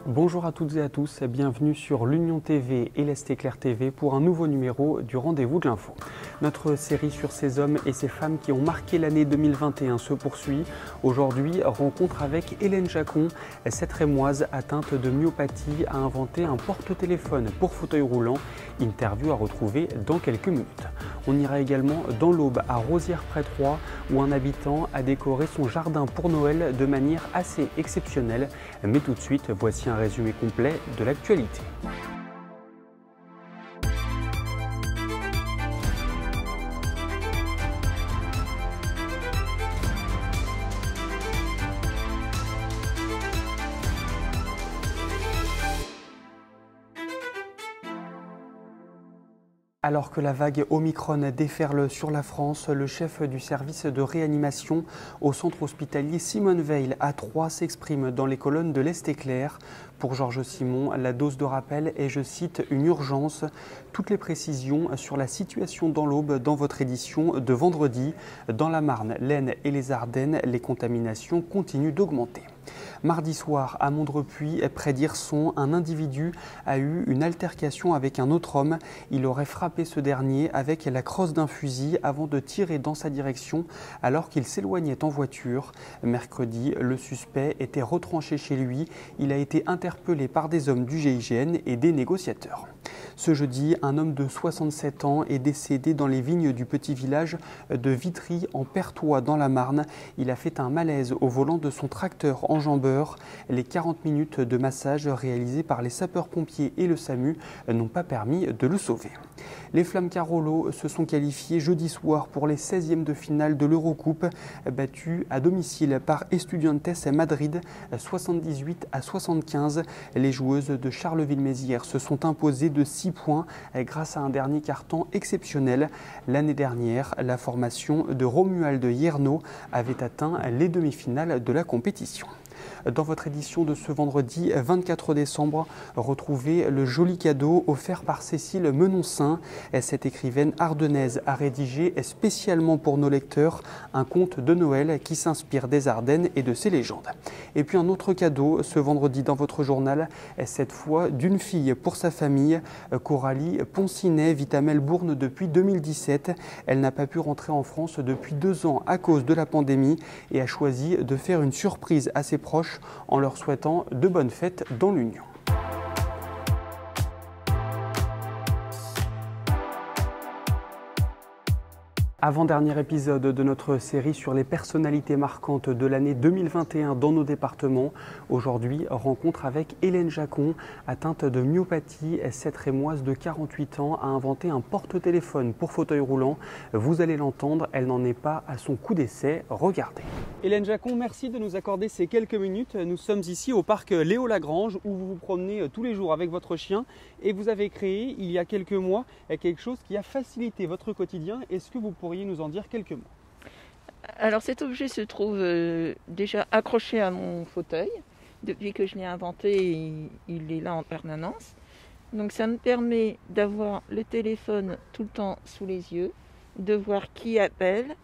Bonjour à toutes et à tous, bienvenue sur l'Union TV et l'Est Éclair TV pour un nouveau numéro du Rendez-vous de l'Info. Notre série sur ces hommes et ces femmes qui ont marqué l'année 2021 se poursuit. Aujourd'hui, rencontre avec Hélène Jacon. Cette Rémoise atteinte de myopathie a inventé un porte-téléphone pour fauteuil roulant. Interview à retrouver dans quelques minutes. On ira également dans l'Aube à Rosières-près-Troyes où un habitant a décoré son jardin pour Noël de manière assez exceptionnelle. Mais tout de suite, voici un résumé complet de l'actualité. Alors que la vague Omicron déferle sur la France, le chef du service de réanimation au centre hospitalier Simone Veil à Troyes s'exprime dans les colonnes de l'Est Éclair. Pour Georges Simon, la dose de rappel est, je cite, une urgence. Toutes les précisions sur la situation dans l'Aube dans votre édition de vendredi. Dans la Marne, l'Aisne et les Ardennes, les contaminations continuent d'augmenter. Mardi soir, à Mondrepuis, près d'Hirson, un individu a eu une altercation avec un autre homme. Il aurait frappé ce dernier avec la crosse d'un fusil avant de tirer dans sa direction alors qu'il s'éloignait en voiture. Mercredi, le suspect était retranché chez lui. Il a été interpellé par des hommes du GIGN et des négociateurs. Ce jeudi, un homme de 67 ans est décédé dans les vignes du petit village de Vitry en Perthois dans la Marne. Il a fait un malaise au volant de son tracteur enjambeur. Les 40 minutes de massage réalisées par les sapeurs-pompiers et le SAMU n'ont pas permis de le sauver. Les Flammes Carolo se sont qualifiées jeudi soir pour les 16e de finale de l'Eurocoupe, battues à domicile par Estudiantes Madrid 78-75. Les joueuses de Charleville-Mézières se sont imposées de 6 points grâce à un dernier carton exceptionnel. L'année dernière, la formation de Romuald Hierno avait atteint les demi-finales de la compétition. Dans votre édition de ce vendredi 24 décembre, retrouvez le joli cadeau offert par Cécile Menoncin. Cette écrivaine ardennaise a rédigé spécialement pour nos lecteurs un conte de Noël qui s'inspire des Ardennes et de ses légendes. Et puis un autre cadeau ce vendredi dans votre journal, cette fois d'une fille pour sa famille. Coralie Poncinet vit à Melbourne depuis 2017. Elle n'a pas pu rentrer en France depuis 2 ans à cause de la pandémie et a choisi de faire une surprise à ses proches en leur souhaitant de bonnes fêtes dans l'Union. Avant-dernier épisode de notre série sur les personnalités marquantes de l'année 2021 dans nos départements. Aujourd'hui, rencontre avec Hélène Jacon, atteinte de myopathie. Cette Rémoise de 48 ans a inventé un porte-téléphone pour fauteuil roulant. Vous allez l'entendre, elle n'en est pas à son coup d'essai. Regardez. Hélène Jacon, merci de nous accorder ces quelques minutes. Nous sommes ici au parc Léo Lagrange où vous vous promenez tous les jours avec votre chien et vous avez créé il y a quelques mois quelque chose qui a facilité votre quotidien. Est-ce que vous pourriez nous en dire quelques mots? Alors cet objet se trouve déjà accroché à mon fauteuil. Depuis que je l'ai inventé, il est là en permanence. Donc ça me permet d'avoir le téléphone tout le temps sous les yeux, de voir qui appelle.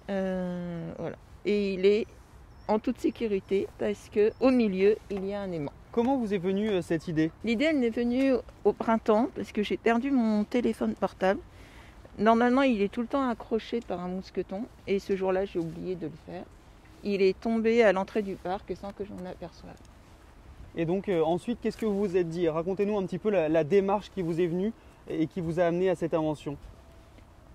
Voilà. Et il est en toute sécurité parce qu'au milieu, il y a un aimant. Comment vous est venue cette idée? L'idée, elle m'est venue au printemps parce que j'ai perdu mon téléphone portable. Normalement, il est tout le temps accroché par un mousqueton et ce jour-là, j'ai oublié de le faire. Il est tombé à l'entrée du parc sans que j'en aperçoive. Et donc ensuite, qu'est-ce que vous vous êtes dit? Racontez-nous un petit peu la démarche qui vous est venue et qui vous a amené à cette invention.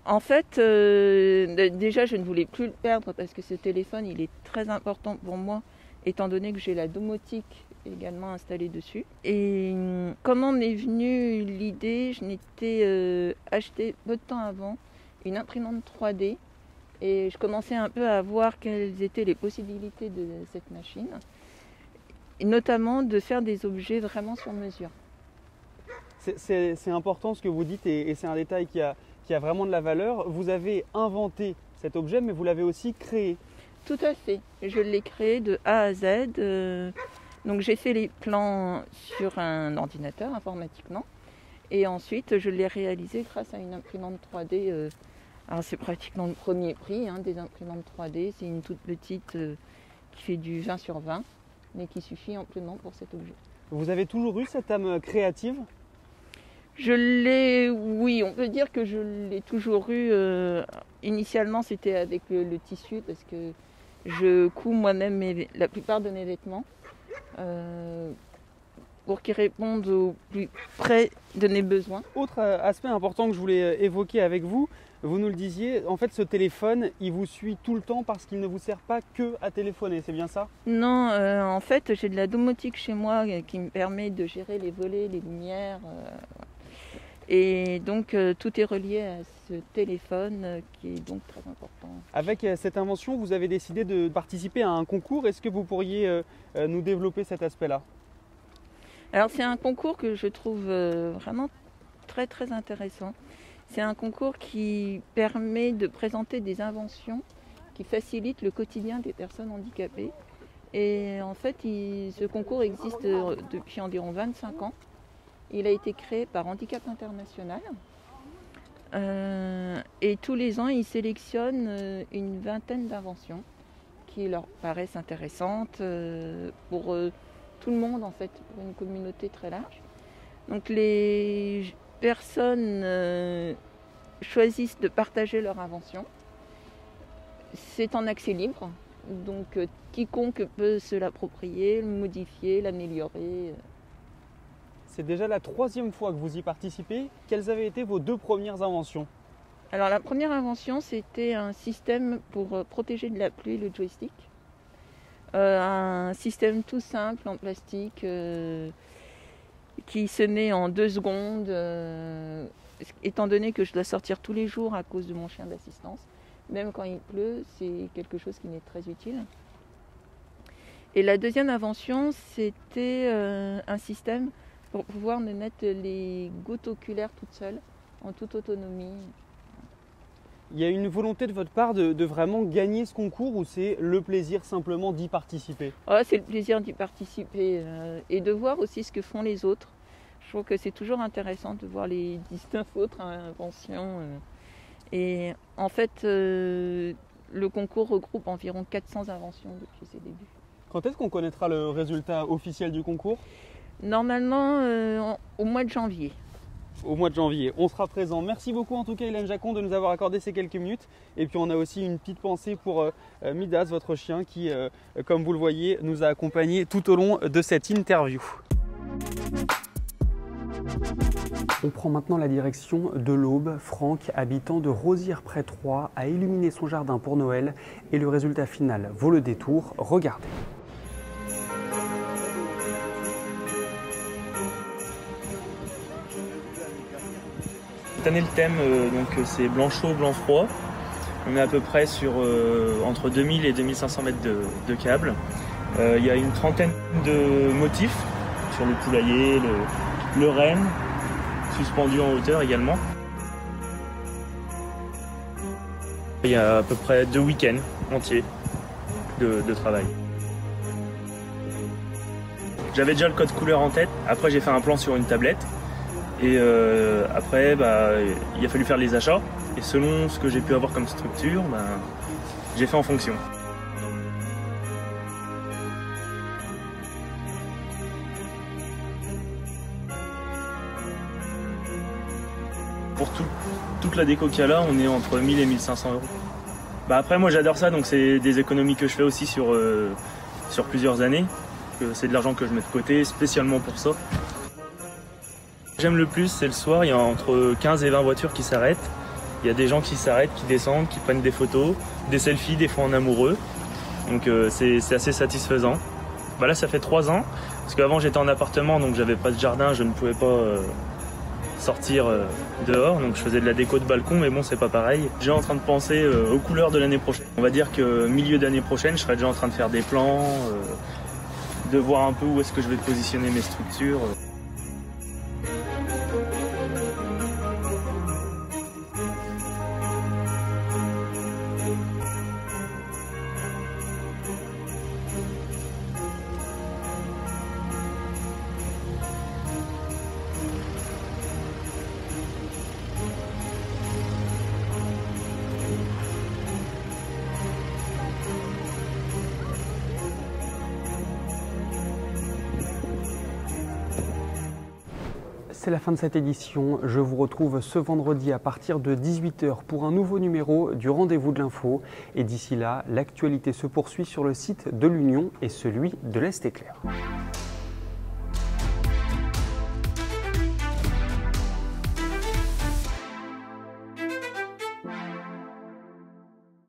En fait, déjà, je ne voulais plus le perdre parce que ce téléphone, il est très important pour moi, étant donné que j'ai la domotique également installée dessus. Et comment m'est venue l'idée? Je m'étais acheté peu de temps avant une imprimante 3D et je commençais un peu à voir quelles étaient les possibilités de cette machine, et notamment de faire des objets vraiment sur mesure. C'est important ce que vous dites et c'est un détail qui a vraiment de la valeur. Vous avez inventé cet objet, mais vous l'avez aussi créé. Tout à fait. Je l'ai créé de A à Z. Donc j'ai fait les plans sur un ordinateur informatiquement. Et ensuite, je l'ai réalisé grâce à une imprimante 3D. Alors c'est pratiquement le premier prix des imprimantes 3D. C'est une toute petite qui fait du 20 sur 20, mais qui suffit amplement pour cet objet. Vous avez toujours eu cette âme créative? Oui, on peut dire que je l'ai toujours eu. Initialement, c'était avec le tissu parce que je couds moi-même la plupart de mes vêtements pour qu'ils répondent au plus près de mes besoins. Autre aspect important que je voulais évoquer avec vous, vous nous le disiez, en fait ce téléphone, il vous suit tout le temps parce qu'il ne vous sert pas que à téléphoner, c'est bien ça? Non, en fait, j'ai de la domotique chez moi qui me permet de gérer les volets, les lumières. Et donc tout est relié à ce téléphone qui est donc très important. Avec cette invention, vous avez décidé de participer à un concours. Est-ce que vous pourriez nous développer cet aspect-là? Alors c'est un concours que je trouve vraiment très très intéressant. C'est un concours qui permet de présenter des inventions qui facilitent le quotidien des personnes handicapées. Et en fait, ce concours existe depuis environ 25 ans. Il a été créé par Handicap International. Et tous les ans, ils sélectionnent une vingtaine d'inventions qui leur paraissent intéressantes pour tout le monde, en fait, pour une communauté très large. Donc les personnes choisissent de partager leur invention. C'est en accès libre, donc quiconque peut se l'approprier, le modifier, l'améliorer. C'est déjà la 3e fois que vous y participez. Quelles avaient été vos 2 premières inventions? Alors la première invention, c'était un système pour protéger de la pluie le joystick. Un système tout simple en plastique qui se met en 2 secondes, étant donné que je dois sortir tous les jours à cause de mon chien d'assistance. Même quand il pleut, c'est quelque chose qui m'est très utile. Et la deuxième invention, c'était un système pour pouvoir me mettre les gouttes oculaires toutes seules, en toute autonomie. Il y a une volonté de votre part de vraiment gagner ce concours ou c'est le plaisir simplement d'y participer? C'est le plaisir d'y participer et de voir aussi ce que font les autres. Je trouve que c'est toujours intéressant de voir les 19 autres inventions. Et en fait, le concours regroupe environ 400 inventions depuis ses débuts. Quand est-ce qu'on connaîtra le résultat officiel du concours? Normalement, au mois de janvier. Au mois de janvier, on sera présent. Merci beaucoup en tout cas Hélène Jacon de nous avoir accordé ces quelques minutes. Et puis on a aussi une petite pensée pour Midas, votre chien qui, comme vous le voyez, nous a accompagnés tout au long de cette interview. On prend maintenant la direction de l'Aube. Franck, habitant de Rosières-près-Troyes, a illuminé son jardin pour Noël et le résultat final vaut le détour. Regardez. Cette année, le thème, c'est blanc chaud, blanc froid. On est à peu près sur entre 2000 et 2500 mètres de câbles. Il y a une trentaine de motifs sur le poulailler, le renne, suspendu en hauteur également. Il y a à peu près 2 week-ends entiers de travail. J'avais déjà le code couleur en tête. Après, j'ai fait un plan sur une tablette. Et après, il a fallu faire les achats. Et selon ce que j'ai pu avoir comme structure, j'ai fait en fonction. Pour toute la déco qu'il y a là, on est entre 1000 et 1500 euros. Après, moi j'adore ça, donc c'est des économies que je fais aussi sur plusieurs années. C'est de l'argent que je mets de côté spécialement pour ça. J'aime le plus, c'est le soir, il y a entre 15 et 20 voitures qui s'arrêtent. Il y a des gens qui s'arrêtent, qui descendent, qui prennent des photos, des selfies, des fois en amoureux. Donc c'est assez satisfaisant. Là, ça fait 3 ans, parce qu'avant j'étais en appartement, donc j'avais pas de jardin, je ne pouvais pas sortir dehors. Donc je faisais de la déco de balcon, mais bon, c'est pas pareil. J'ai en train de penser aux couleurs de l'année prochaine. On va dire que milieu d'année prochaine, je serai déjà en train de faire des plans, de voir un peu où est-ce que je vais positionner mes structures. c'est la fin de cette édition. Je vous retrouve ce vendredi à partir de 18 h pour un nouveau numéro du Rendez-vous de l'info. Et d'ici là, l'actualité se poursuit sur le site de l'Union et celui de l'Est Éclair.